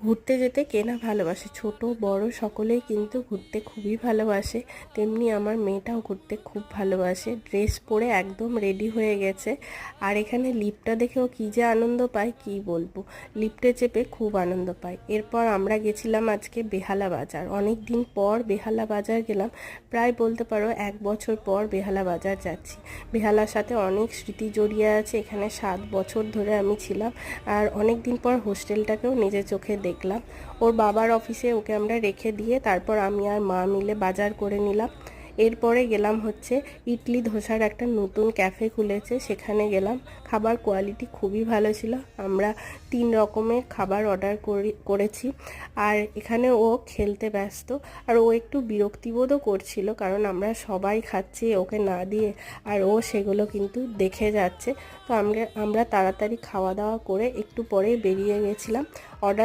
ঘুরতে যেতে কে না ভালোবাসে, ছোট বড় সকলেই কিন্তু ঘুরতে খুবই ভালোবাসে। তেমনি আমার মেয়েটাও ঘুরতে খুব ভালোবাসে। ড্রেস পরে একদম রেডি হয়ে গেছে। আর এখানে লিফটটা দেখেও কী যে আনন্দ পায় কী বলবো, লিফটে চেপে খুব আনন্দ পায়। এরপর আমরা গেছিলাম আজকে বেহালা বাজার। অনেক দিন পর বেহালা বাজার গেলাম, প্রায় বলতে পারো 1 বছর পর বেহালা বাজার যাচ্ছি। বেহালার সাথে অনেক স্মৃতি জড়িয়ে আছে, এখানে 7 বছর ধরে আমি ছিলাম। আর অনেক দিন পর হোস্টেলটাকেও নিজের চোখে দেখলাম। ওর বাবার অফিসে ওকে আমরা রেখে দিয়ে তারপর আমি আর মা মিলে বাজার করে নিলাম। এরপরে গেলাম হচ্ছে ইডলি ধোসার একটা নতুন ক্যাফে খুলেছে, সেখানে গেলাম। খাবার কোয়ালিটি খুবই ভালো ছিল। আমরা 3 রকমের খাবার অর্ডার করেছি। আর এখানে ও খেলতে ব্যস্ত, আর ও একটু বিরক্তিবোধও করছিল, কারণ আমরা সবাই খাচ্ছি ওকে না দিয়ে, আর ও সেগুলো কিন্তু দেখে যাচ্ছে। তো আমরা তাড়াতাড়ি খাওয়া দাওয়া করে একটু পরেই বেরিয়ে গেছিলাম। অর্ডার